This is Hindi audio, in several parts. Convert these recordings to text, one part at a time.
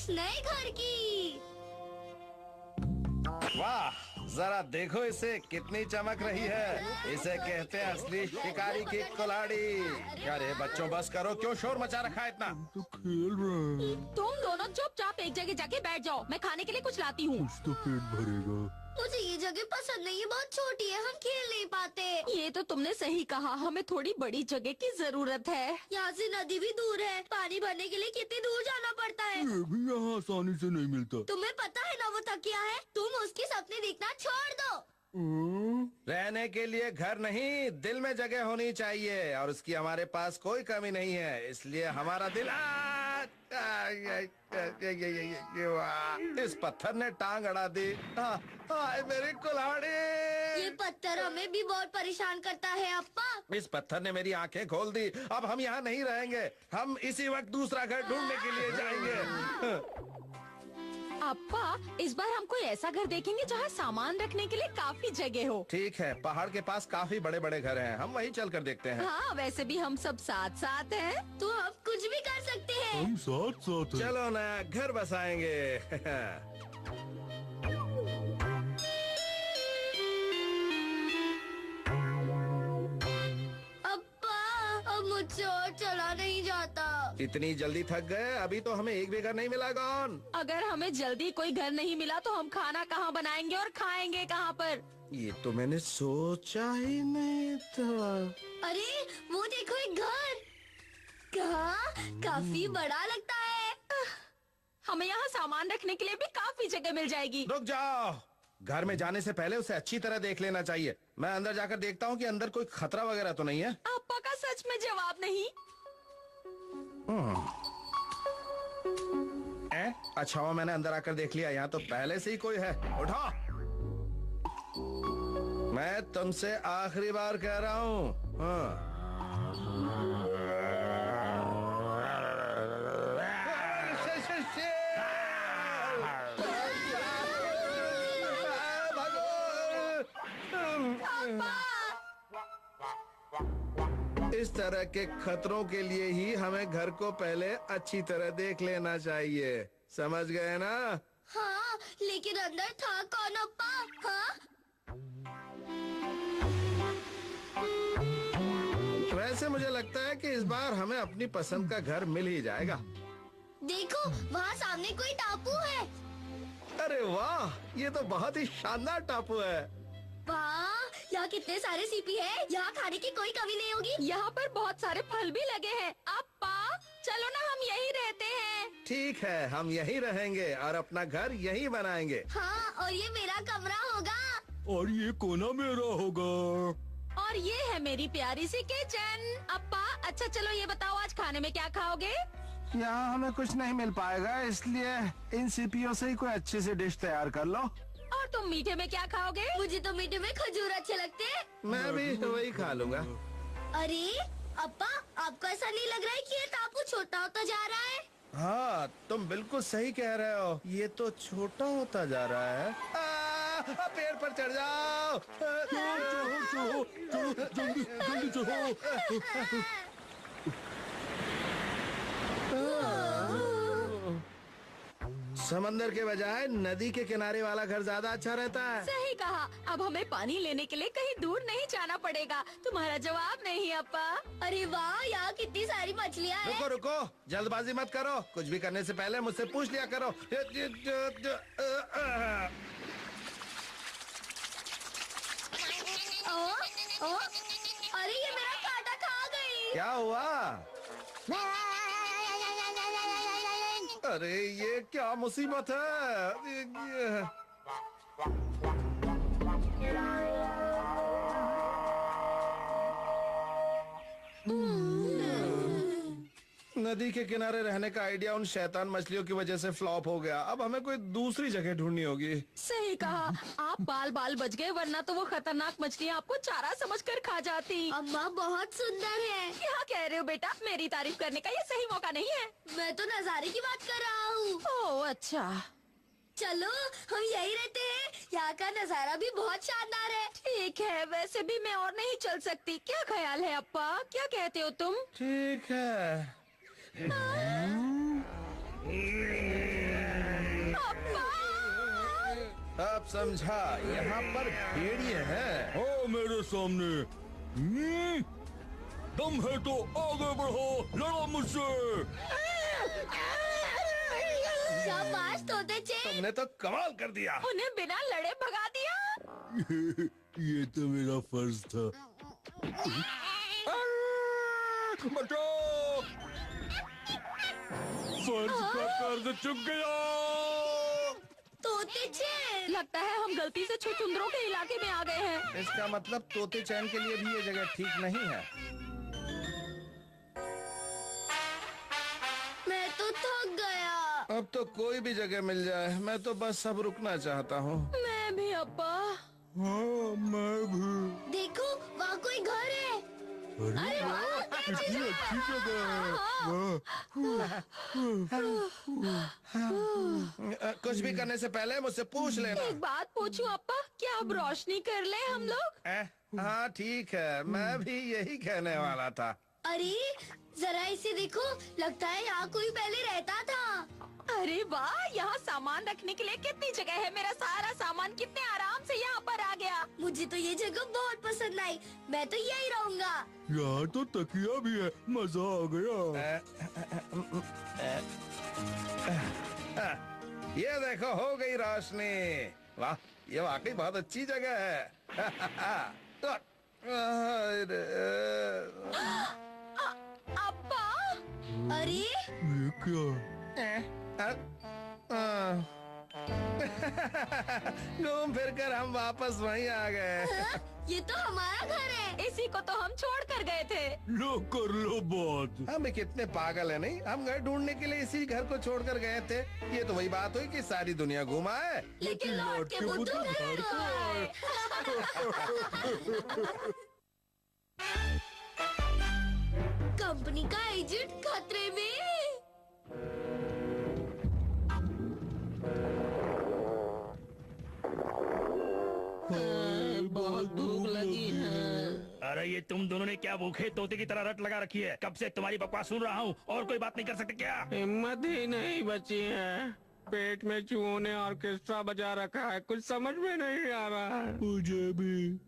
इस नए घर की। वाह, जरा देखो इसे, कितनी चमक रही है। इसे कहते हैं असली शिकारी की कुल्हाड़ी। अरे बच्चों बस करो, क्यों शोर मचा रखा है इतना? तो खेल रहे हैं। तुम दोनों चुपचाप एक जगह जाके बैठ जाओ, मैं खाने के लिए कुछ लाती हूँ। कुछ तो पेट भरेगा। मुझे ये जगह पसंद नहीं है, बहुत छोटी है, हम खेल नहीं पाते। ये तो तुमने सही कहा, हमें थोड़ी बड़ी जगह की जरूरत है। यहाँ से नदी भी दूर है, पानी भरने के लिए कितनी दूर जाना पड़ता है। ये भी यहाँ आसानी से नहीं मिलता। तुम्हें पता है ना वो तकिया है, तुम उसके सपने देखना छोड़ दो। रहने के लिए घर नहीं, दिल में जगह होनी चाहिए, और उसकी हमारे पास कोई कमी नहीं है। इसलिए हमारा दिल इस पत्थर ने टांग अड़ा दी। मेरी कुल्हाड़ी। ये पत्थर हमें भी बहुत परेशान करता है अप्पा। इस पत्थर ने मेरी आंखें खोल दी। अब हम यहाँ नहीं रहेंगे, हम इसी वक्त दूसरा घर ढूंढने के लिए जाएंगे। अप्पा, इस बार हम कोई ऐसा घर देखेंगे जहाँ सामान रखने के लिए काफी जगह हो। ठीक है, पहाड़ के पास काफी बड़े बड़े घर हैं, हम वहीं चल कर देखते हैं। हाँ, वैसे भी हम सब साथ साथ हैं। तो हम कुछ भी कर सकते हैं। हम साथ साथ हैं। चलो नया घर बसाएंगे। अप्पा, अब मुझसे और चला नहीं जाता। इतनी जल्दी थक गए? अभी तो हमें एक भी घर नहीं मिला। कौन? अगर हमें जल्दी कोई घर नहीं मिला तो हम खाना कहाँ बनाएंगे और खाएंगे कहाँ पर? ये तो मैंने सोचा ही नहीं था। अरे वो देखो, एक घर। कहाँ काफी बड़ा लगता है। हमें यहाँ सामान रखने के लिए भी काफी जगह मिल जाएगी। रुक जाओ, घर में जाने से पहले उसे अच्छी तरह देख लेना चाहिए। मैं अंदर जाकर देखता हूँ कि अंदर कोई खतरा वगैरह तो नहीं है। अप्पा का सच में जवाब नहीं। अच्छा हुआ मैंने अंदर आकर देख लिया, यहाँ तो पहले से ही कोई है। उठो, मैं तुमसे आखिरी बार कह रहा हूँ। इस तरह के खतरों के लिए ही हमें घर को पहले अच्छी तरह देख लेना चाहिए, समझ गए ना? हाँ, लेकिन अंदर था कौन अप्पा? हाँ? वैसे मुझे लगता है कि इस बार हमें अपनी पसंद का घर मिल ही जाएगा। देखो, वहाँ सामने कोई टापू है। अरे वाह, ये तो बहुत ही शानदार टापू है। वाह, यहाँ कितने सारे सीपी हैं। यहाँ खाने की कोई कमी नहीं होगी। यहाँ पर बहुत सारे फल भी लगे हैं। अप्पा, चलो ना, हम यहीं रहते हैं। ठीक है, हम यहीं रहेंगे और अपना घर यहीं बनाएंगे। हाँ, और ये मेरा कमरा होगा। और ये कोना मेरा होगा। और ये है मेरी प्यारी सी किचन। अप्पा, अच्छा चलो ये बताओ, आज खाने में क्या खाओगे? यहाँ हमें कुछ नहीं मिल पाएगा, इसलिए इन सीपियों से ही कोई अच्छी सी डिश तैयार कर लो। और तुम मीठे में क्या खाओगे? मुझे तो मीठे में खजूर अच्छे लगते हैं। मैं भी वही खा लूंगा। अरे अप्पा, आपको ऐसा नहीं लग रहा है कि ये टापू छोटा होता जा रहा है? हाँ, तुम बिल्कुल सही कह रहे हो, ये तो छोटा होता जा रहा है। पेड़ पर चढ़ जाओ। चलो जल्दी जल्दी चलो। समंदर के बजाय नदी के किनारे वाला घर ज्यादा अच्छा रहता है। सही कहा, अब हमें पानी लेने के लिए कहीं दूर नहीं जाना पड़ेगा। तुम्हारा जवाब नहीं अप्पा। अरे वाह, यहाँ कितनी सारी मछलियाँ हैं। रुको रुको, जल्दबाजी मत करो, कुछ भी करने से पहले मुझसे पूछ लिया करो। ओ, अरे ये मेरा कांटा खा गई। क्या हुआ? अरे ये क्या मुसीबत है? नदी के किनारे रहने का आइडिया उन शैतान मछलियों की वजह से फ्लॉप हो गया। अब हमें कोई दूसरी जगह ढूंढनी होगी। सही कहा, आप बाल बाल बच गए, वरना तो वो खतरनाक मछलियाँ आपको चारा समझकर खा जाती। अम्मा बहुत सुंदर है। क्या कह रहे हो बेटा? मेरी तारीफ करने का ये सही मौका नहीं है। मैं तो नजारे की बात कर रहा हूँ। ओह अच्छा, चलो हम यही रहते हैं, यहाँ का नजारा भी बहुत शानदार है। ठीक है, वैसे भी मैं और नहीं चल सकती। क्या ख्याल है अप्पा, क्या कहते हो तुम? ठीक है। समझा, यहाँ पर भेड़िए हैं। ओ मेरे सामने। दम है तो आगे बढ़ो, लड़ो मुझसे। शाबाश तोतेचे। तुमने तो कमाल कर दिया। उन्हें बिना लड़े भगा दिया। ये तो मेरा फर्ज था। बचाओ! फर्ज का कर्ज चुक गया। तोतेचे। लगता है हम गलती से छुछुंदरों के इलाके में आ गए हैं। इसका मतलब तोते चैन के लिए भी ये जगह ठीक नहीं है। मैं तो थक गया। अब तो कोई भी जगह मिल जाए, मैं तो बस अब रुकना चाहता हूँ। मैं भी अब्बा। हाँ, मैं भी। देखो वहाँ कोई घर है। अरे वाह, कितनी अच्छी जगह है। कुछ भी करने से पहले मुझसे पूछ लेना। एक बात पूछूं अब्बा, क्या अब रोशनी कर ले हम लोग? हाँ ठीक है, मैं भी यही कहने वाला था। अरे जरा इसे देखो, लगता है यहाँ कोई पहले रहता था। अरे वाह, यहाँ सामान रखने के लिए कितनी जगह है। मेरा सारा सामान कितने आराम से यहाँ पर आ गया। मुझे तो ये जगह बहुत पसंद आई, मैं तो यही रहूँगा। यहाँ तो तकिया भी है, मजा आ गया। ये देखो, हो गई रोशनी। वाह, ये वाकई बहुत अच्छी जगह है। अब्बा, अरे ये क्या? घूम फिर कर हम वापस वहीं आ गए। हाँ, ये तो हमारा घर है। इसी को तो हम छोड़ कर गए थे। लो कर लो बात। हम कितने पागल है नहीं, हम घर ढूंढने के लिए इसी घर को छोड़कर गए थे। ये तो वही बात हुई कि सारी दुनिया घुमाए, लेकिन लौट के बुद्धू घर को आए। कंपनी का एजेंट खतरे में। बहुत भूख लगी है। अरे ये तुम दोनों ने क्या भूखे तोते की तरह रट लगा रखी है? कब से तुम्हारी बकवास सुन रहा हूँ, और कोई बात नहीं कर सकते क्या? हिम्मत ही नहीं बची है। पेट में चूहों ने ऑर्केस्ट्रा बजा रखा है, कुछ समझ में नहीं आ रहा है। मुझे भी।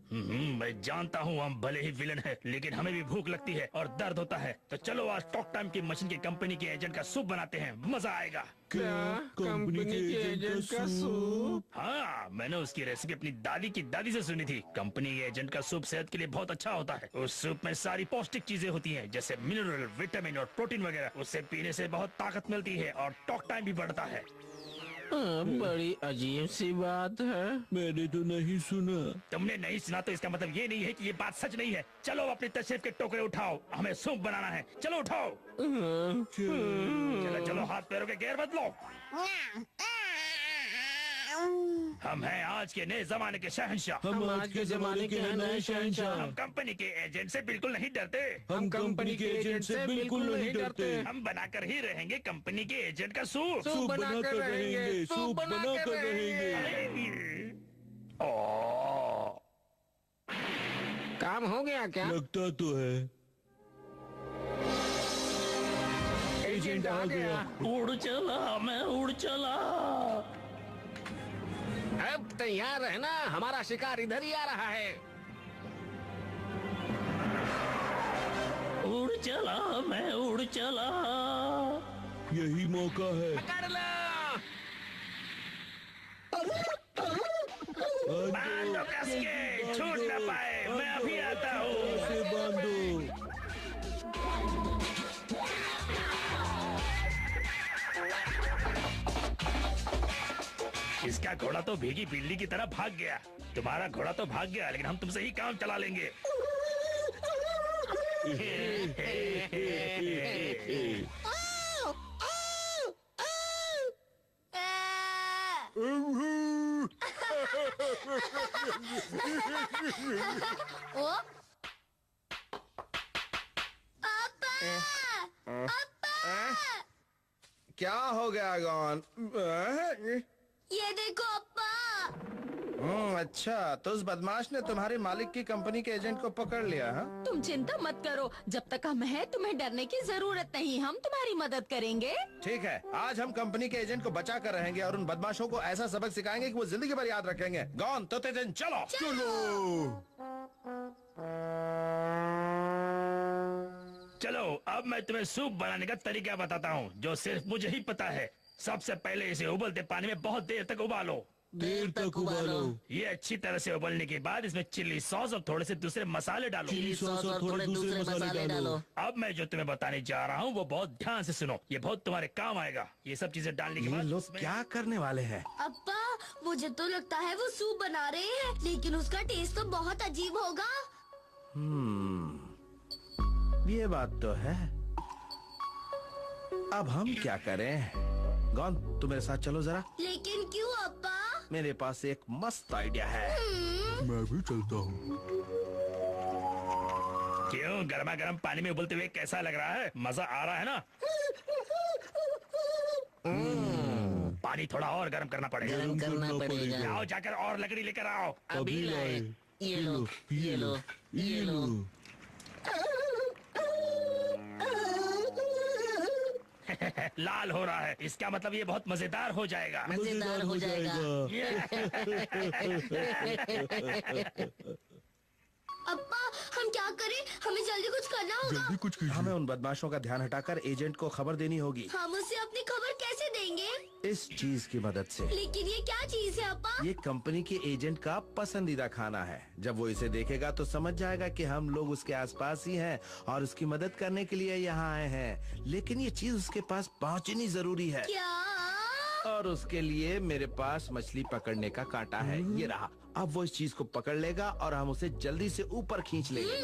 मैं जानता हूँ हम भले ही विलन है, लेकिन हमें भी भूख लगती है और दर्द होता है। तो चलो आज टॉक टाइम की मशीन की कंपनी के एजेंट का सूप बनाते हैं, मजा आएगा। क्या कंपनी के एजेंट का सूप? हाँ, मैंने उसकी रेसिपी अपनी दादी की दादी से सुनी थी। कंपनी के एजेंट का सूप सेहत के लिए बहुत अच्छा होता है। उस सूप में सारी पौष्टिक चीजें होती हैं, जैसे मिनरल, विटामिन और प्रोटीन वगैरह। उससे पीने से बहुत ताकत मिलती है और टॉक टाइम भी बढ़ता है। बड़ी अजीब सी बात है। मैंने तो नहीं सुना। तुमने नहीं सुना तो इसका मतलब ये नहीं है कि ये बात सच नहीं है। चलो अपनी तशरीफ के टोकरे उठाओ, हमें सूप बनाना है। चलो उठाओ। चलो चलो, हाथ पैरों के गियर बदलो। हम हैं आज के नए जमाने के शहंशाह। हम आज के जमाने के नए शहंशाह। हम कंपनी के एजेंट से बिल्कुल नहीं डरते। हम कंपनी के एजेंट से बिल्कुल नहीं डरते। हम बनाकर ही रहेंगे कंपनी के एजेंट का सूप। सूप बनाकर रहेंगे, सूप बनाकर रहेंगे। काम हो गया क्या? लगता तो है। एजेंट आ गया। उड़ चला, मैं उड़ चला। अब तैयार रहना, हमारा शिकार इधर ही आ रहा है। उड़ चला, मैं उड़ चला। यही मौका है। पकड़ लो। बांधो कस के, छूट न पाए। मैं अभी आता हूँ। ऐसे बांधो। इसका घोड़ा तो भीगी बिल्ली की तरह भाग गया। तुम्हारा घोड़ा तो भाग गया, लेकिन हम तुमसे ही काम चला लेंगे। ओ पापा, पापा, क्या हो गया गॉन? ये देखो अप्पा। अच्छा, तो उस बदमाश ने तुम्हारे मालिक की कंपनी के एजेंट को पकड़ लिया, हाँ? तुम चिंता मत करो, जब तक हम हैं तुम्हें डरने की जरूरत नहीं, हम तुम्हारी मदद करेंगे। ठीक है, आज हम कंपनी के एजेंट को बचा कर रहेंगे और उन बदमाशों को ऐसा सबक सिखाएंगे कि वो जिंदगी भर याद रखेंगे। गॉन तो तेजन चलो। चलो, अब मैं तुम्हें सूप बनाने का तरीका बताता हूँ, जो सिर्फ मुझे ही पता है। सबसे पहले इसे उबलते पानी में बहुत देर तक उबालो। देर तक उबालो। ये अच्छी तरह से उबलने के बाद इसमें चिल्ली सॉस और थोड़े से दूसरे मसाले डालो। चिली सॉस और थोड़े दूसरे मसाले डालो। अब मैं जो तुम्हें बताने जा रहा हूँ वो बहुत ध्यान से सुनो, ये बहुत तुम्हारे काम आएगा। ये सब चीजें डालने के ये बाद लोग उसमें- क्या करने वाले हैं? अप्पा, मुझे तो लगता है वो सूप बना रहे हैं, लेकिन उसका टेस्ट तो बहुत अजीब होगा। ये बात तो है। अब हम क्या करें? गॉन, तुम मेरे साथ चलो जरा। लेकिन क्यों अप्पा? मेरे पास एक मस्त आइडिया है। मैं भी चलता हूँ। क्यों, गर्मा गर्म पानी में उबलते हुए कैसा लग रहा है? मजा आ रहा है ना? पानी थोड़ा और गर्म करना पड़ेगा। गरम करना पड़ेगा। आओ, जाकर और लकड़ी लेकर आओ। अभी लाए। ये लो, ये लो, ये लो। लाल हो रहा है, इसका मतलब ये बहुत मजेदार हो जाएगा। मजेदार हो जाएगा। अप्पा, हम क्या करें? हमें जल्दी कुछ करना होगा। जल्दी कुछ कीजिए। हमें उन बदमाशों का ध्यान हटाकर एजेंट को खबर देनी होगी। हम उसे अपनी खबर कैसे देंगे? इस चीज की मदद से। लेकिन ये क्या चीज है अप्पा? ये कंपनी के एजेंट का पसंदीदा खाना है। जब वो इसे देखेगा तो समझ जाएगा कि हम लोग उसके आसपास ही हैं और उसकी मदद करने के लिए यहाँ आए हैं। लेकिन ये चीज उसके पास पहुँचनी जरूरी है। क्या? और उसके लिए मेरे पास मछली पकड़ने का कांटा है। ये रहा। अब वो इस चीज को पकड़ लेगा और हम उसे जल्दी से ऊपर खींच लेंगे।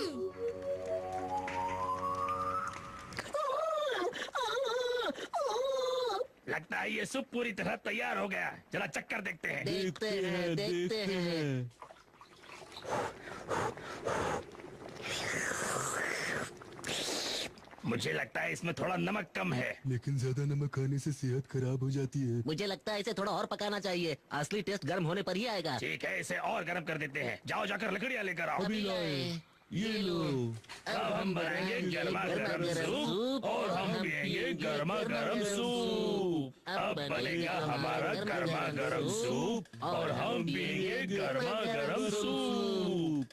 लगता है ये सूप पूरी तरह तैयार हो गया। चला चक्कर देखते हैं। देखते हैं, देखते हैं। मुझे लगता है इसमें थोड़ा नमक कम है। लेकिन ज्यादा नमक खाने से सेहत खराब हो जाती है। मुझे लगता है इसे थोड़ा और पकाना चाहिए, असली टेस्ट गर्म होने पर ही आएगा। ठीक है, इसे और गर्म कर देते हैं। जाओ, जाकर लकड़ियाँ लेकर आओ। अभी लाए। ये लो। अब हम बनाएंगे गर्मा गर्म सूप और हम पियेंगे गर्मा गर्म सूप। अब बनेगा हमारा गर्मा गर्म सूप और हम पियेंगे गर्मा गर्म सूप।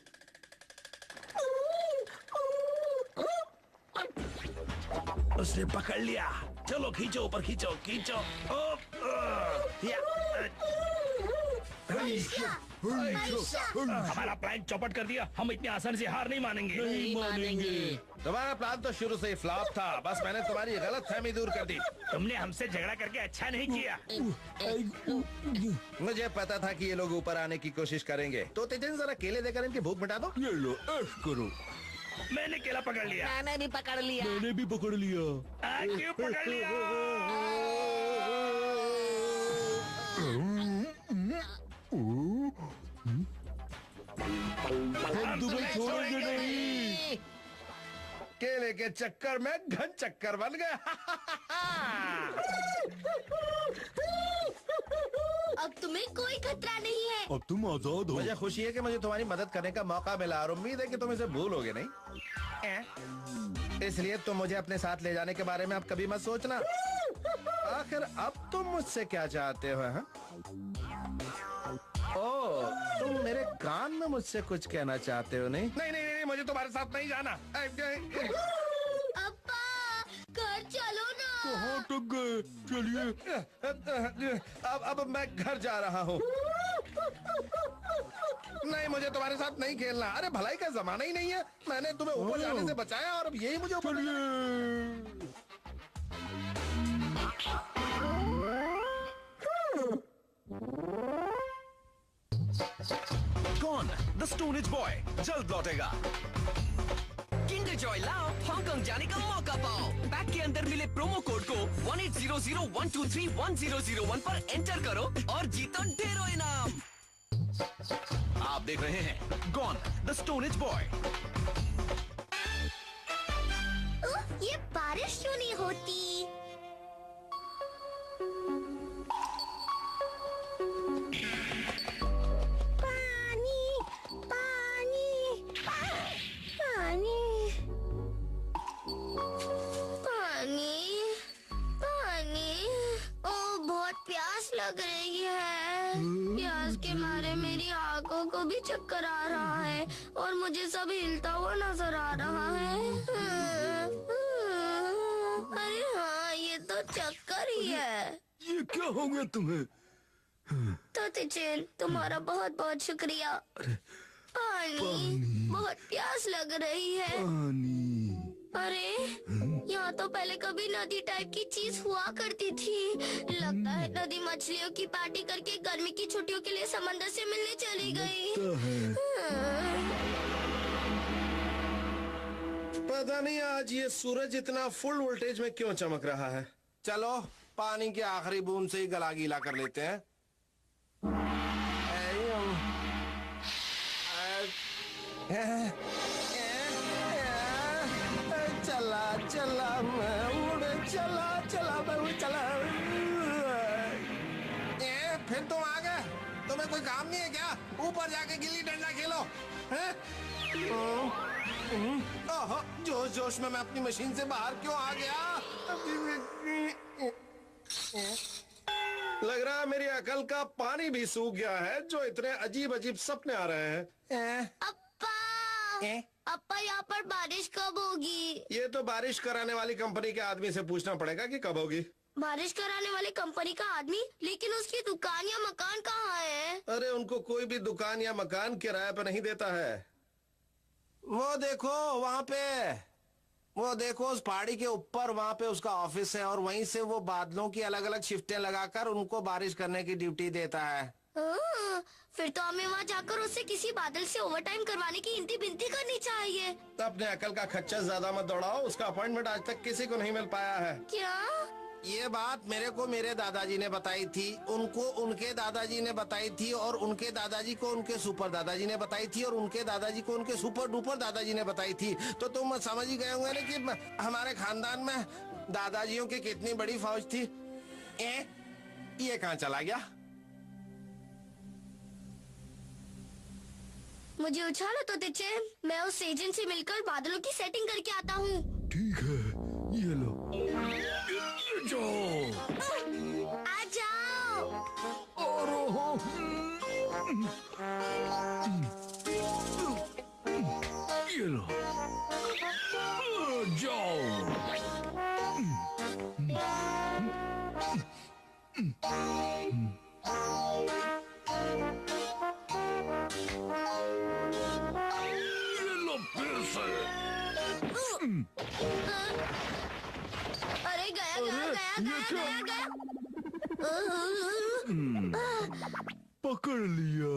उसने पकड़ लिया। चलो खींचो, ऊपर खींचो, खींचो। हमारा प्लान चौपट कर दिया। हम इतनी आसानी से हार नहीं मानेंगे। नहीं मानेंगे। तुम्हारा प्लान तो शुरू से ही फ्लॉप था। बस मैंने तुम्हारी गलत फहमी दूर कर दी। तुमने हमसे झगड़ा करके अच्छा नहीं किया। मुझे पता था कि ये लोग ऊपर आने की कोशिश करेंगे। तो तेजन, जरा केले देकर इनकी भूख मिटा दो। ये लो, ऐश करो। मैंने केला पकड़ लिया। मैंने भी पकड़ लिया। मैंने भी पकड़ लिया। क्यों पकड़ लिया? हम तुम्हें छोड़ेंगे नहीं। केले के चक्कर में घन चक्कर बन गया। अब तुम्हें कोई खतरा नहीं है। अब तुम आजाद हो। मुझे खुशी है कि मुझे तुम्हारी मदद करने का मौका मिला और उम्मीद है कि तुम इसे भूलोगे नहीं। इसलिए तुम मुझे अपने साथ ले जाने के बारे में अब कभी मत सोचना। आखिर अब तुम मुझसे क्या चाहते हो? हाँ? ओ, तुम मेरे कान में मुझसे कुछ कहना चाहते हो? नहीं नहीं नहीं, नहीं, मुझे तुम्हारे साथ नहीं जाना। अप्पा, घर चलो ना। कहाँ तक गए? चलिए। अब मैं घर जा रहा हूँ। नहीं, मुझे तुम्हारे साथ नहीं खेलना। अरे भलाई का जमाना ही नहीं है। मैंने तुम्हें ऊपर जाने से बचाया और अब यही मुझे ऊपर चलिए। कौन द स्टोन एज बॉय जल्द लौटेगा। किंडर जॉय लाओ, हांगकांग जाने का मौका पाओ। पैक के अंदर मिले प्रोमो कोड को 1800123101 पर एंटर करो और जीतो ढेरों इनाम। आप देख रहे हैं gone the stone age boy. ये बारिश क्यों नहीं होती? लग रही है। प्यास के मारे मेरी आंखों को भी चक्कर आ रहा है और मुझे सब हिलता हुआ नजर आ रहा है। अरे हाँ, ये तो चक्कर ही है। ये क्या हो गया तुम्हें? तो तिचेन, तुम्हारा बहुत बहुत शुक्रिया। पानी, बहुत प्यास लग रही है। अरे यहाँ तो पहले कभी नदी टाइप की चीज हुआ करती थी। लगता है नदी मछलियों की पार्टी करके गर्मी की छुट्टियों के लिए समंदर से मिलने चली गई। पता नहीं आज ये सूरज इतना फुल वोल्टेज में क्यों चमक रहा है। चलो पानी के आखिरी बूंद से ही गला गीला कर लेते हैं। चला चला मैं उड़, चला चला मैं उड़, चला। फिर तुम आ गए? तुम्हें कोई काम नहीं है क्या? ऊपर जाके गिल्ली डंडा खेलो। हैं? ओहो, जोश जोश में मैं अपनी मशीन से बाहर क्यों आ गया? लग रहा है मेरी अकल का पानी भी सूख गया है, जो इतने अजीब अजीब सपने आ रहे हैं। अप्पा, यहाँ पर बारिश कब होगी? ये तो बारिश कराने वाली कंपनी के आदमी से पूछना पड़ेगा कि कब होगी। बारिश कराने वाली कंपनी का आदमी? लेकिन उसकी दुकान या मकान कहाँ है? अरे उनको कोई भी दुकान या मकान किराए पर नहीं देता है। वो देखो वहाँ पे, वो देखो उस पहाड़ी के ऊपर, वहाँ पे उसका ऑफिस है और वहीं से वो बादलों की अलग अलग शिफ्टें लगाकर उनको बारिश करने की ड्यूटी देता है। फिर तो हमें वहाँ जाकर उससे किसी बादल से ओवरटाइम करवाने की इंती बिनती करनी चाहिए। अपने अकल का खच्चर ज्यादा मत दौड़ाओ। उसका अपॉइंटमेंट आज तक किसी को नहीं मिल पाया है। क्या? ये बात मेरे को मेरे दादाजी ने बताई थी, उनको उनके दादाजी ने बताई थी और उनके दादाजी को उनके सुपर दादाजी ने बताई थी और उनके दादाजी को उनके सुपर डुपर दादाजी ने बताई थी। तो तुम समझ ही गए होंगे ना कि हमारे खानदान में दादाजियों की कितनी बड़ी फौज थी। ये कहाँ चला गया? मुझे उछालो तो तिचेन, मैं उस एजेंट से मिलकर बादलों की सेटिंग करके आता हूँ। ठीक है, ये लो। आ जाओ। ये लो, जाओ। अरे गया गया गया गया गया गया। पकड़ लिया।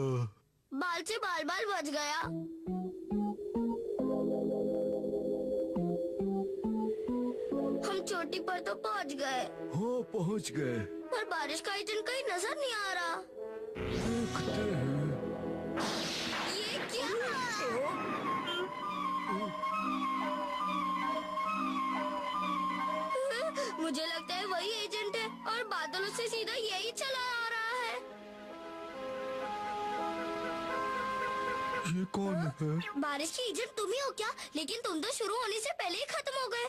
बाल से बाल बाल बच गया। हम चोटी पर तो पहुंच गए। हाँ पहुंच गए। पर बारिश का एजेंट कहीं नजर नहीं आ रहा। देखते हैं। ये क्या? मुझे लगता है वही एजेंट है और बादलों से सीधा यही चला आ रहा है। ये कौन है? बारिश की एजेंट तुम ही हो क्या? लेकिन तुम तो शुरू होने से पहले ही खत्म हो गए।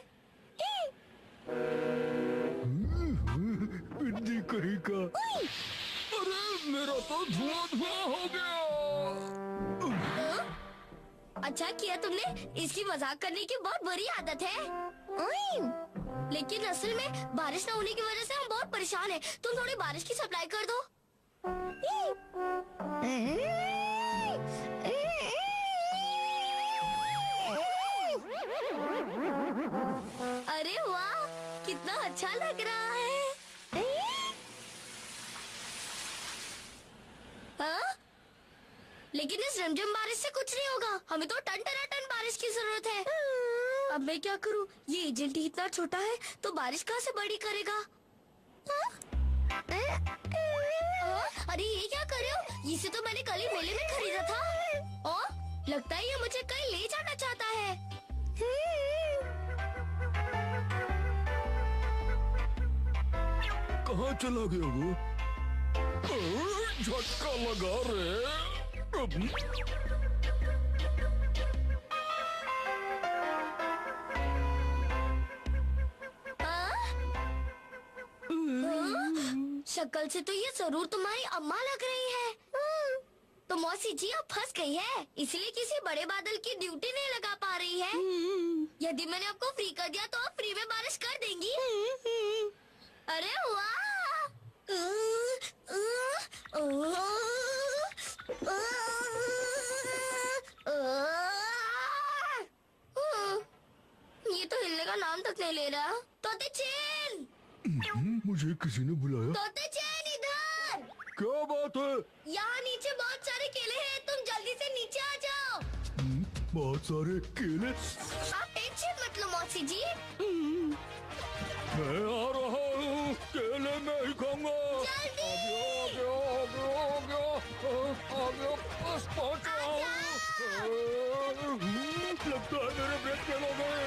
बिंदी कहीं का। अरे मेरा तो धुआं धुआं हो गया। अच्छा किया तुमने, इसकी मजाक करने की बहुत बुरी आदत है। लेकिन असल में बारिश न होने की वजह से हम बहुत परेशान हैं। तुम थोड़ी बारिश की सप्लाई कर दो। अरे वाह, कितना अच्छा लग रहा है। हाँ? लेकिन इस रमझम बारिश से कुछ नहीं होगा। हमें तो टन बारिश की जरूरत है। अब मैं क्या करूं? ये एजेंट ही इतना छोटा है तो बारिश कहाँ से बड़ी करेगा? अरे ये क्या कर रहे हो? इसे तो मैंने कल ही मेले में खरीदा था। और लगता है ये मुझे कहीं ले जाना चाहता है। कहाँ चला गया वो? झटका लगा रे। शक्ल से तो ये जरूर तुम्हारी अम्मा लग रही है। तो मौसी जी अब फंस गई है, इसलिए किसी बड़े बादल की ड्यूटी नहीं लगा पा रही है। यदि मैंने आपको फ्री कर दिया तो आप फ्री में बारिश कर देंगी। अरे वाह! ये तो हिलने का नाम तक नहीं ले रहा। तोते चैन, मुझे किसी ने बुलाया। तोते चैन इधर। क्या बात है? यहाँ नीचे बहुत सारे केले हैं, तुम जल्दी से नीचे आ जाओ। बहुत सारे केले। आप टेंशन मत लो मौसी जी। मैं आ रहा हूँ, केले मैं ही खाऊंगा। जल्दी। आ गया, बस पहुँच रहा हूँ। लगता है मेरे ब्रेक फेल हो गए।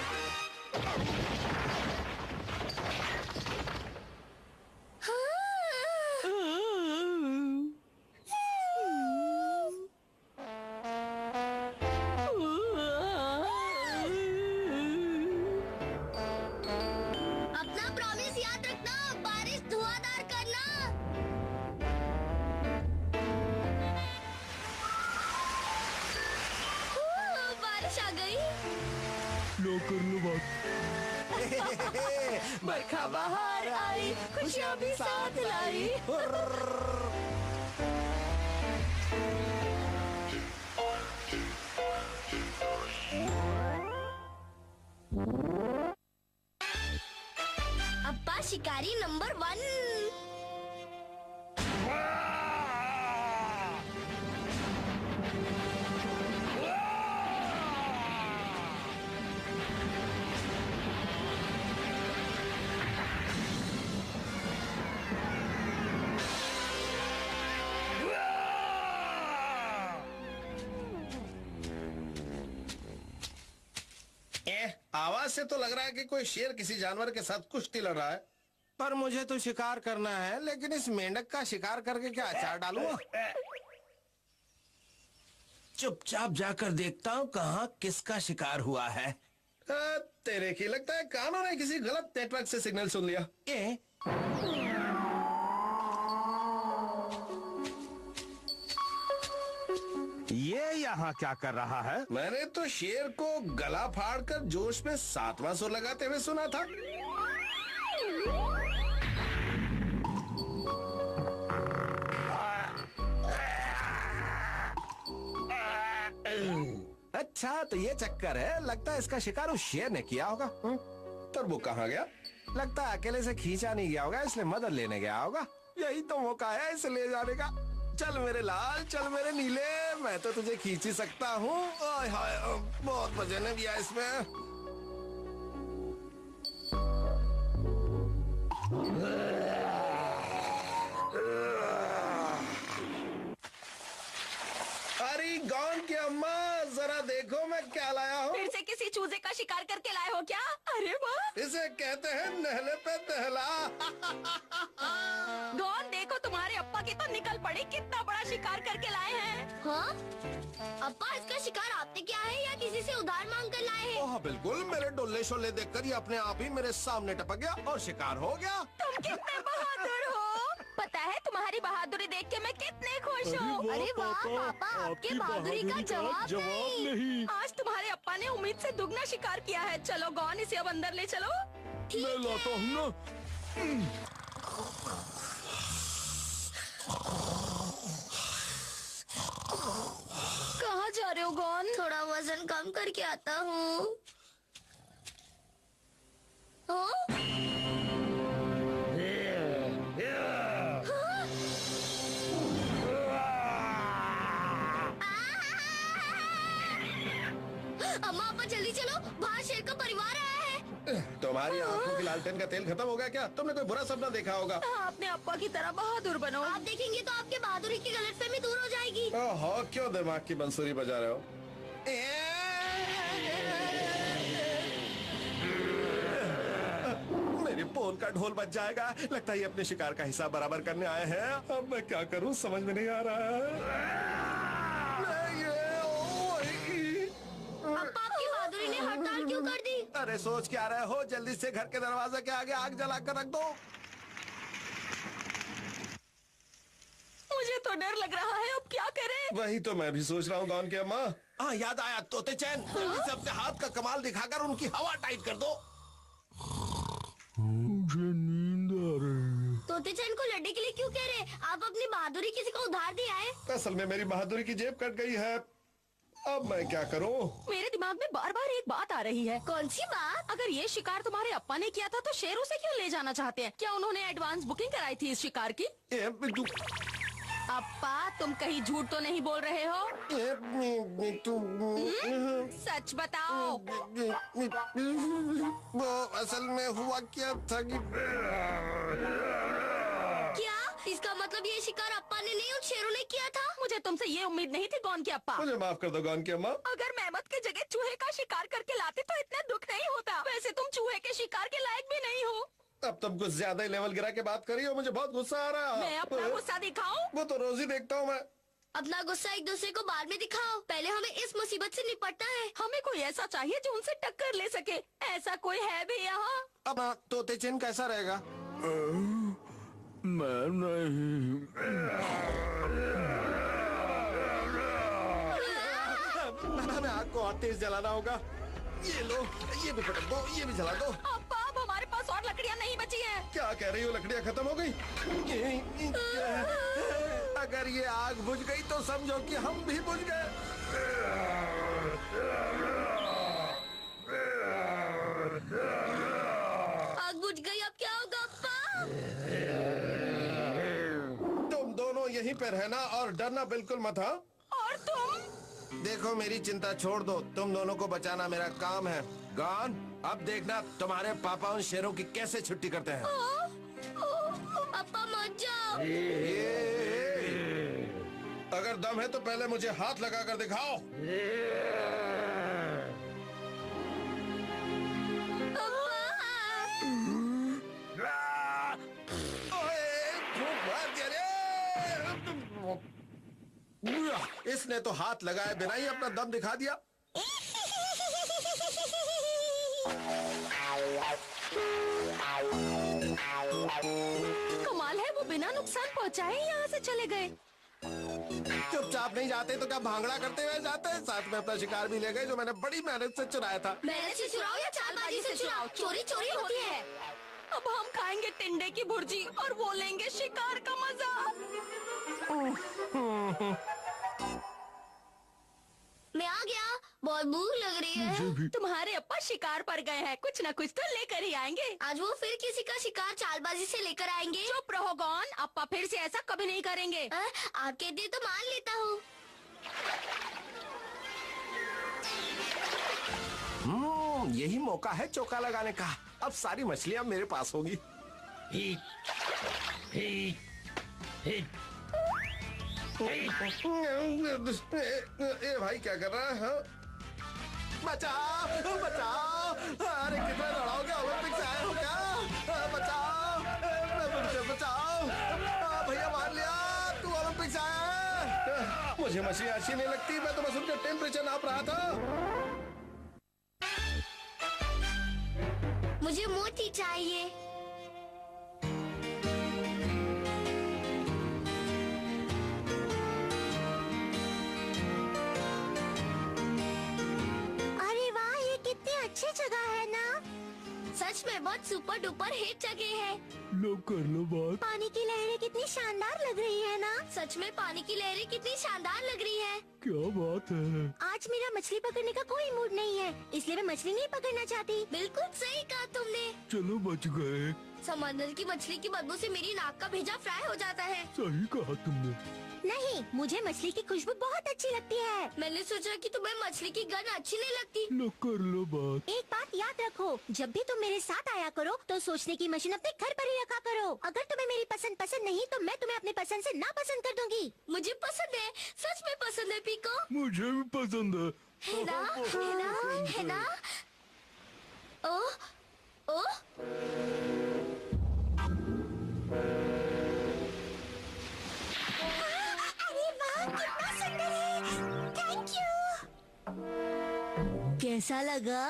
अपना प्रॉमिस याद रखना, बारिश धुआंधार करना। बारिश आ गई। लो कर लो बात। बरखा बाहर आई, खुशियाँ भी साथ लाई। अप्पा शिकारी नंबर 1। आवाज से तो लग रहा है कि कोई शेर किसी जानवर के साथ कुश्ती लड़ रहा है, पर मुझे तो शिकार करना है। लेकिन इस मेंढक का शिकार करके क्या अचार डालूं? चुपचाप जाकर देखता हूँ कहाँ किसका शिकार हुआ है। तेरे की लगता है कानों ने किसी गलत नेटवर्क से सिग्नल सुन लिया। ये यहाँ क्या कर रहा है? मैंने तो शेर को गला फाड़कर जोश में 7वां सुर लगाते हुए सुना था। अच्छा, तो ये चक्कर है। लगता है इसका शिकार उस शेर ने किया होगा। पर वो कहाँ गया? लगता है अकेले से खींचा नहीं गया होगा, इसलिए मदद लेने गया होगा। यही तो मौका है इसे ले जाने का। चल मेरे लाल, चल मेरे नीले, मैं तो तुझे खींच ही सकता हूँ। ओए हाय, बहुत वजन है भैया इसमें। अरे गौन की अम्मा, जरा देखो मैं क्या लाया हूँ। फिर से किसी चूजे का शिकार करके लाए हो क्या? अरे वाह! इसे कहते हैं नहले पे दहला। गौन, देखो तुम्हारे अप्पा की तो निकल पड़ी, कितना बड़ा शिकार करके लाए हैं। हाँ? अप्पा, इसका शिकार आपने किया है या किसी से उधार मांग कर लाए हैं? ओह बिल्कुल, मेरे डोले शोले देखकर ये अपने आप ही मेरे सामने टपक गया और शिकार हो गया। तुम कितने बहादुर हो। पता है तुम्हारी बहादुरी देख के मैं कितने खुश हूँ। अरे वाह पापा, आपकी बहादुरी का जवाब नहीं। आज तुम्हारे अप्पा ने उम्मीद से दुगना शिकार किया है। चलो गौन, इसे अब अंदर ले चलो। मैं लाता हूँ ना। कहाँ जा रहे हो गौन? थोड़ा वजन कम करके आता हूँ। हाँ? अम्मा अप्पा जल्दी चलो, बाहर शेर का परिवार आया है। तुम्हारी आंखों की लालटेन का तेल खत्म हो गया क्या? तुमने कोई बुरा सपना देखा होगा। अपने अप्पा की तरह बहादुर बनो। आप देखेंगे तो आपके बहादुरी की गलतफहमी दूर हो जाएगी। ओहो, क्यों दिमाग की बंसुरी बजा रहे हो? मेरी पोल का ढोल बज जाएगा। लगता है ये अपने शिकार का हिसाब बराबर करने आए हैं। अब मैं क्या करूं समझ में नहीं आ रहा है। अप्पा, आपकी बहादुरी ने हड़ताल क्यों कर दी? अरे सोच क्या रहे हो? जल्दी से घर के दरवाजे के आगे आग जला कर रख दो। डर लग रहा है, अब क्या करें? वही तो मैं भी सोच रहा हूँ गॉन की अम्मा। हाँ याद आया, तोते चैन, जल्दी से अपने हाथ का कमाल दिखाकर उनकी हवा टाइट कर दो। मुझे नींद आ रही है। तोते चैन को लड़ने के लिए क्यों कह रहे? आप अपनी बहादुरी किसी को उधार दिया है? असल में मेरी बहादुरी की जेब कट गई है, अब मैं क्या करूँ? मेरे दिमाग में बार बार एक बात आ रही है। कौन सी बात? अगर ये शिकार तुम्हारे अप्पा ने किया था तो शेरों से क्यों ले जाना चाहते हैं? क्या उन्होंने एडवांस बुकिंग कराई थी इस शिकार की? अप्पा, तुम कहीं झूठ तो नहीं बोल रहे हो? सच बताओ। वो असल में हुआ क्या था कि क्या इसका मतलब ये शिकार अप्पा ने नहीं उन शेरों ने किया था? मुझे तुमसे ये उम्मीद नहीं थी गॉन की अप्पा। मुझे माफ कर दो गॉन की अम्मा। अगर मेहमत की जगह चूहे का शिकार करके लाते तो इतना दुख नहीं होता। वैसे तुम चूहे के शिकार के लायक भी नहीं हो। अब तुम कुछ ज्यादा ही लेवल गिरा के बात करी हो, मुझे बहुत गुस्सा आ रहा है। मैं अपना गुस्सा दिखाऊं? वो तो रोज ही देखता हूँ मैं। अपना गुस्सा एक दूसरे को बाद में दिखाओ, पहले हमें इस मुसीबत से निपटना है। हमें कोई ऐसा चाहिए जो उनसे टक्कर ले सके। ऐसा कोई है भी यहाँ? अब तोते चैन कैसा रहेगा? मैं नहीं। हमें आग को और तेज जलाना होगा। ये लो, ये भी पटक दो, ये भी जला दो। अप्पा, अब हमारे पास और लकड़ियाँ नहीं बची हैं। क्या कह रही हो, लकड़ियाँ खत्म हो गई? अगर ये आग बुझ गई तो समझो कि हम भी बुझ गए। आग बुझ गई, अब क्या होगा अप्पा? तुम दोनों यहीं पे रहना और डरना बिल्कुल मत। हाँ, और तुम? देखो मेरी चिंता छोड़ दो, तुम दोनों को बचाना मेरा काम है। गॉन, अब देखना तुम्हारे पापा उन शेरों की कैसे छुट्टी करते हैं। अप्पा मत जाओ। अगर दम है तो पहले मुझे हाथ लगा कर दिखाओ। इसने तो हाथ लगाए बिना ही अपना दम दिखा दिया। कमाल है, वो बिना नुकसान पहुँचाए यहाँ से चले गए। चुपचाप नहीं जाते तो क्या भांगड़ा करते हुए जाते हैं? साथ में अपना शिकार भी ले गए जो मैंने बड़ी मेहनत से चुराया था। मेहनत से चुराओ या चालबाजी से चुराओ, चोरी चोरी होती है। अब हम खाएंगे टिंडे की भुर्जी और वो लेंगे शिकार का मजा। मैं आ गया, बहुत भूख लग रही है। तुम्हारे अप्पा शिकार पर गए हैं, कुछ न कुछ तो लेकर ही आएंगे। आज वो फिर किसी का शिकार चालबाजी से लेकर आएंगे। चुप रहो गॉन, अप्पा फिर से ऐसा कभी नहीं करेंगे। आप कहते तो मान लेता हूँ। यही मौका है चौका लगाने का। अब सारी मछलियाँ मेरे पास होंगी। Hit, hit, hit. ए भाई क्या कर रहा है? हाँ? बचाओ बचाओ, अरे कितना दौड़ाओगे, ओलंपिक से आए हो क्या? बचाओ मुझे बचाओ। भैया मार लिया, तू ओलंपिक से आया है। मुझे मछली अच्छी नहीं लगती, मैं तो बस उनका टेम्परेचर नाप रहा था। मुझे मोती चाहिए। अरे वाह, ये कितनी अच्छी जगह है ना? सच में बहुत सुपर डुपर हिट जगह है। लो कर लो बात। पानी की लहरें कितनी शानदार लग रही है ना? सच में पानी की लहरें कितनी शानदार लग रही है। क्या बात है? आज मेरा मछली पकड़ने का कोई मूड नहीं है, इसलिए मैं मछली नहीं पकड़ना चाहती। बिल्कुल सही कहा तुमने। चलो बच गए। समंदर की मछली की बदबू से मेरी नाक का भेजा फ्राई हो जाता है। सही कहा तुमने। नहीं, मुझे मछली की खुशबू बहुत अच्छी लगती है। मैंने सोचा कि तुम्हें मछली की गंध अच्छी नहीं लगती। लो कर लो बात। एक बात याद रखो, जब भी तुम मेरे साथ आया करो तो सोचने की मशीन अपने घर पर ही रखा करो। अगर तुम्हें मेरी पसंद नहीं तो मैं तुम्हें अपनी पसंद से ना पसंद कर दूंगी। मुझे पसंद है, सच में पसंद है पीको। मुझे भी पसंद है। है ना, है ना, है ना? ओ, ओ, अरे वाह, कितना सुंदर है। Thank you. कैसा लगा?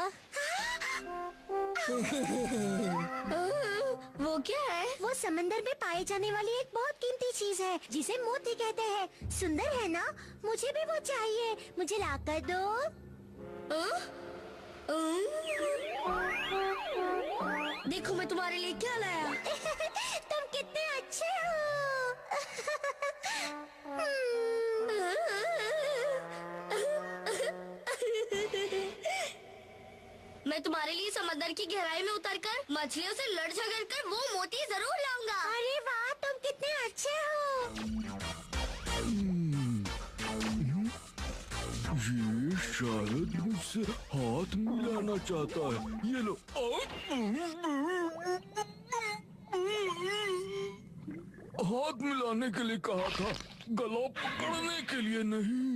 वो क्या है? वो समंदर में पाए जाने वाली एक बहुत कीमती चीज है जिसे मोती कहते हैं। सुंदर है ना? मुझे भी वो चाहिए। मुझे लाकर दो। देखो मैं तुम्हारे लिए क्या लाया। तुम कितने अच्छे हो। मैं तुम्हारे लिए समंदर की गहराई में उतरकर मछलियों से लड़ झगड़ कर वो मोती जरूर लाऊंगा। अरे वाह, तुम कितने अच्छे हो। ये शायद मुझसे हाथ मिलाना चाहता है। ये लो। हाथ मिलाने के लिए कहा था, गला पकड़ने के लिए नहीं।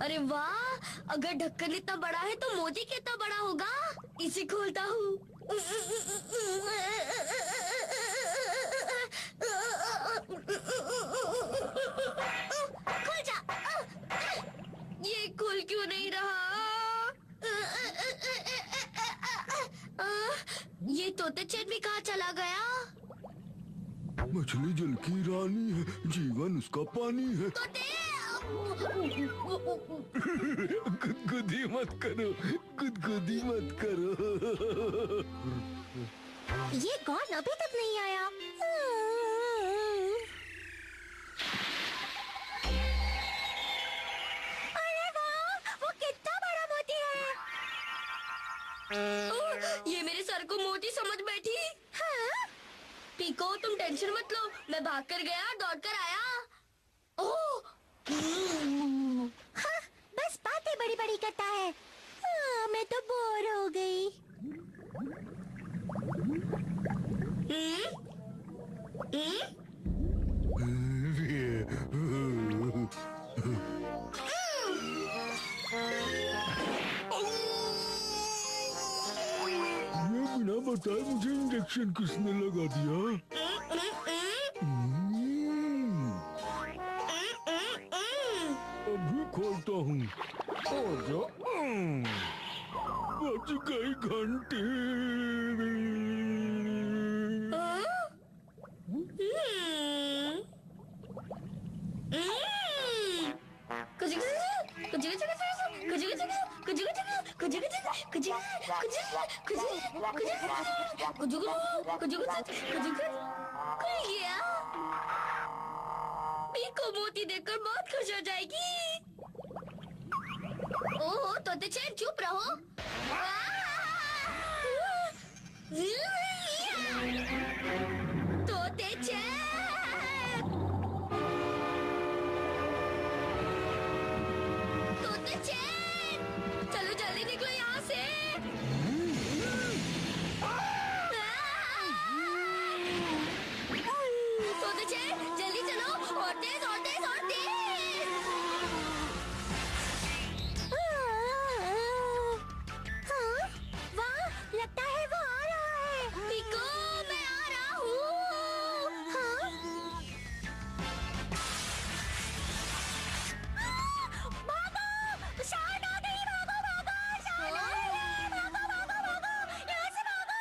अरे वाह, अगर ढक्कन इतना बड़ा है तो मोती कितना बड़ा होगा। इसे खोलता हूँ। खुल जा। ये खुल क्यों नहीं रहा? ये तोते चैन भी कहाँ चला गया? मछली जल की रानी है, जीवन उसका पानी है। गुदगुदी मत करो, गुदगुदी मत करो। ये कौन अभी तक नहीं आया? अरे वाह, वो कितना बड़ा मोती है। ये मेरे सर को मोती समझ बैठी। हाँ? पीको तुम टेंशन मत लो, मैं भाग कर गया, दौड़ कर आया। ओह! हाँ, बस बातें बड़ी बड़ी करता है। हाँ, मैं तो बोर हो गई। ये बिना बताए मुझे इंजेक्शन किसने लगा दिया? अभी खोलता हूँ। बच गई घंटी। पीको मोती देखकर बहुत खुश हो जाएगी। ओह, तोते चैन चुप रहो। तोते चैन, तोते चैन, चलो जल्दी निकलो यहाँ से। तोते चैन, जल्दी चलो, और तेज और तेज और तेज। हाँ? वाह, लगता है वो आ रहा है। पीको, मैं आ रहा हूँ। हाँ? भागो! शान आ गई, भागो भागो! शान आ गई! भागो भागो भागो! यहाँ से भागो!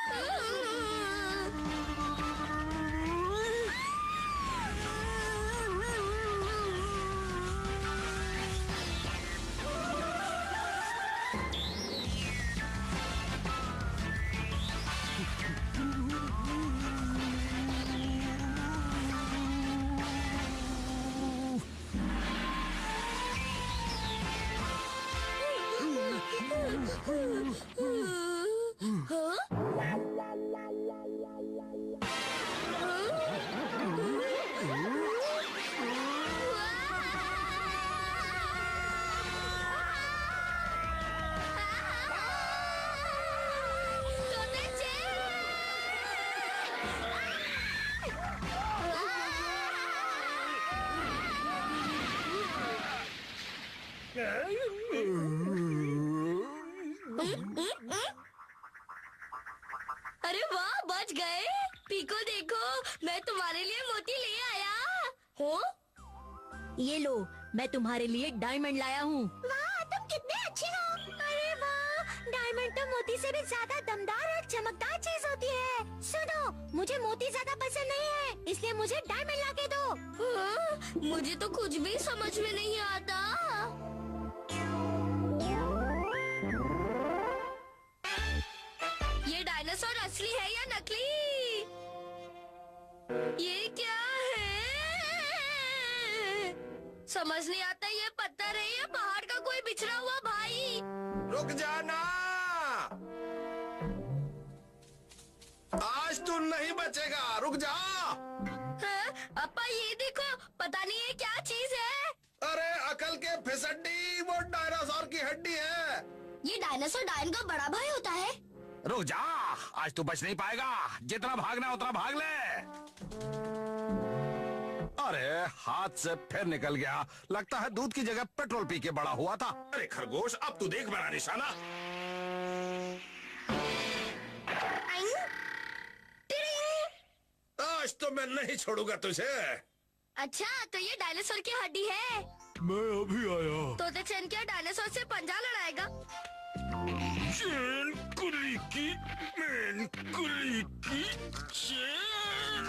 अरे वाह, बच गए। पीको देखो, मैं तुम्हारे लिए मोती ले आया। हो? ये लो, मैं तुम्हारे लिए डायमंड लाया हूँ। वाह, तुम कितने मोती से भी ज्यादा दमदार और चमकदार चीज होती है। सुनो, मुझे मोती ज्यादा पसंद नहीं है, इसलिए मुझे डायमंड ला के दो। हाँ, मुझे तो कुछ भी समझ में नहीं आता। ये डायनासोर असली है या नकली? ये क्या है? समझ नहीं आता, ये पत्थर है या पहाड़ का कोई बिछड़ा हुआ भाई? रुक जाना, आज तू नहीं बचेगा, रुक जा। हाँ, अप्पा ये देखो, पता नहीं ये क्या चीज है। अरे अकल के फिसड्डी, वो डायनासोर की हड्डी है। ये डायनासोर डायन का बड़ा भाई होता है। रुक जा, आज तू बच नहीं पाएगा। जितना भागना उतना भाग ले। अरे हाथ से फिर निकल गया, लगता है दूध की जगह पेट्रोल पी के बड़ा हुआ था। अरे खरगोश, अब तू देख मेरा निशाना। आज तो मैं नहीं छोड़ूंगा तुझे। अच्छा, तो ये डायनासोर की हड्डी है। मैं अभी आया। तोते चैन क्या डायनासोर से पंजा लड़ाएगा? चैन कुली की, मैन कुली की चैन।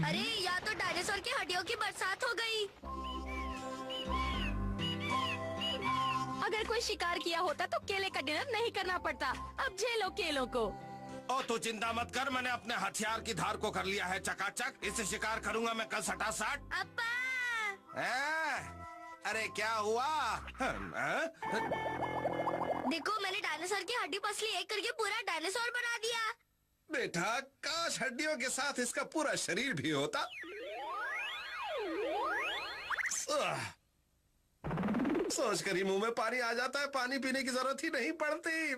अरे या तो डायनासोर की हड्डियों की बरसात हो गई। अगर कोई शिकार किया होता तो केले का डिनर नहीं करना पड़ता। अब झेलो केलों को। ओ तू चिंता मत कर, मैंने अपने हथियार की धार को कर लिया है चकाचक। इससे शिकार करूंगा मैं कल सटासट। अप्पा! अरे क्या हुआ? देखो, मैंने डायनासोर की हड्डी पसली एक करके पूरा डायनासोर बना दिया। बेटा, काश हड्डियों के साथ इसका पूरा शरीर भी होता। सोच कर ही मुंह में पानी आ जाता है, पानी पीने की जरूरत ही नहीं पड़ती।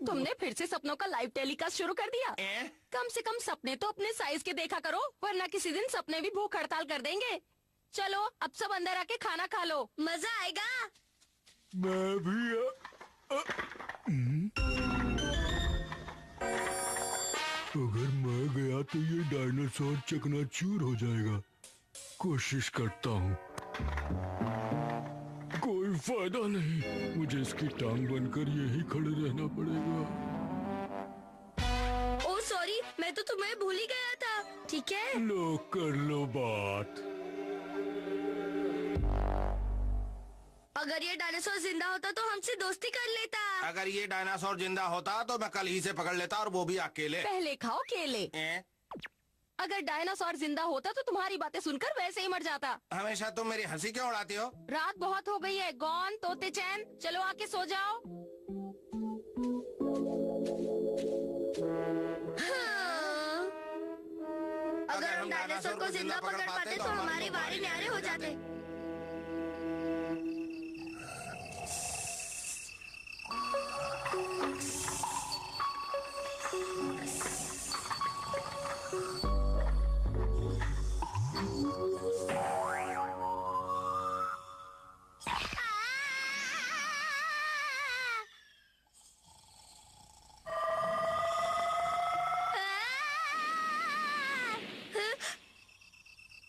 तुमने फिर से सपनों का लाइव टेलीकास्ट शुरू कर दिया। कम से कम सपने तो अपने साइज के देखा करो, वरना किसी दिन सपने भी भूख हड़ताल कर देंगे। चलो अब सब अंदर आके खाना खा लो, मजा आएगा। मैं भी अगर मैं गया तो ये डायनासोर चकनाचूर हो जाएगा। कोशिश करता हूँ, कोई फायदा नहीं। मुझे इसकी टांग बनकर यही खड़े रहना पड़ेगा। ओ सॉरी, मैं तो तुम्हें भूल ही गया था। ठीक है, लो कर लो बात। अगर ये डायनासोर जिंदा होता तो हमसे दोस्ती कर लेता। अगर ये डायनासोर जिंदा होता तो मैं कल ही से पकड़ लेता, और वो भी अकेले। पहले खाओ केले। अगर डायनासोर जिंदा होता तो तुम्हारी बातें सुनकर वैसे ही मर जाता। हमेशा तुम मेरी हंसी क्यों उड़ाती हो? रात बहुत हो गई है। गॉन, तोते चैन, चलो आके सो जाओ। हाँ। अगर हम डायनासोर को जिंदा पकड़ पाते तो हमारे बारे न्यारे हो जाते।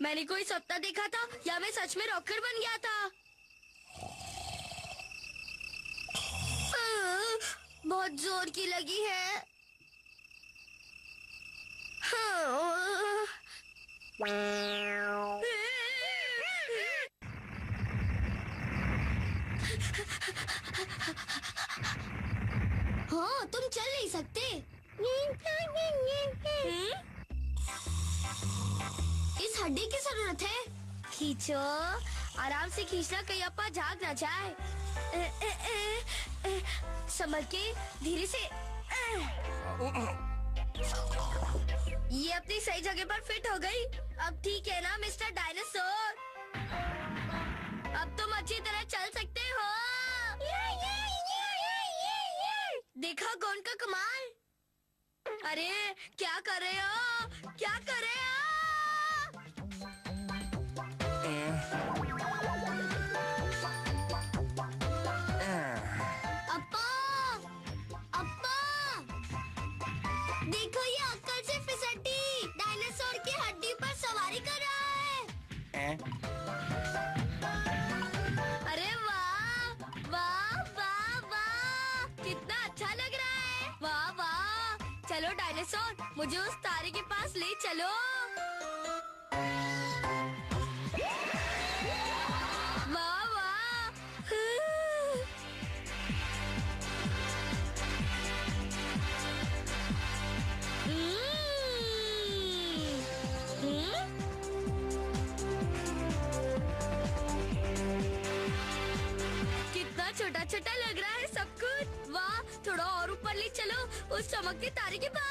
मैंने कोई सपना देखा था या मैं सच में रॉकेट बन गया था? बहुत जोर की लगी है। हाँ, तुम चल नहीं सकते। इस हड्डी की जरूरत है। खींचो, आराम से खींचना, कहीं अपा झाग ना जाए। संभल के, धीरे से। ये अपनी सही जगह पर फिट हो गई। अब ठीक है ना मिस्टर डायनासोर? अब तुम अच्छी तरह चल सकते हो। देखा कौन का कमाल? अरे क्या कर रहे हो? क्या कर रहे हो? अप्पा, अप्पा, देखो ये अक्कल से फिसड्डी डायनासोर की हड्डी पर सवारी कर रहा है। चलो डायनासोर, मुझे उस तारे के पास ले चलो। वाह वाह। कितना छोटा छोटा लग रहा है सब कुछ। वाह, थोड़ा और ऊपर ले चलो, उस चमकते तारे के पास।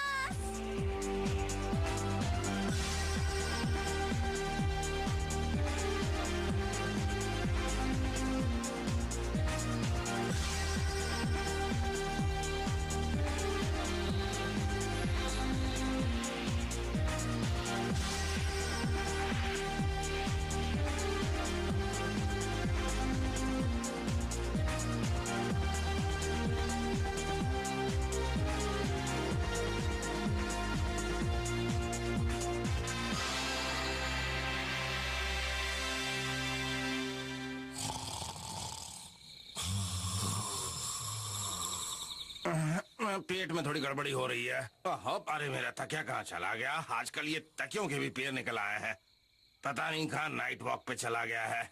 पेट में थोड़ी गड़बड़ी हो रही है। अरे मेरा तकिया कहाँ चला गया? आजकल ये तकियों के भी पैर निकल आए हैं। पता नहीं कहाँ नाइट वॉक पे चला गया है।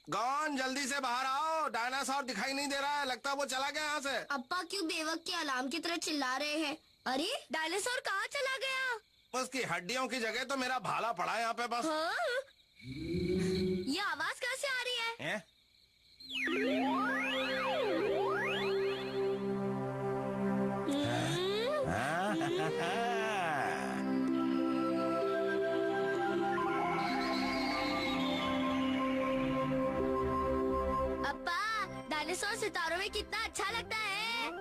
गॉन, जल्दी से बाहर आओ। डायनासोर दिखाई नहीं दे रहा है, लगता है वो चला गया यहाँ से। अप्पा क्यों बेवक के अलार्म की तरह चिल्ला रहे हैं? अरे डायनासोर कहाँ चला गया? उसकी हड्डियों की जगह तो मेरा भाला पड़ा है यहाँ पे बस। हाँ? ये आवाज कहाँ से आ रही है? अप्पा, डायनासोर सितारों में कितना अच्छा लगता है।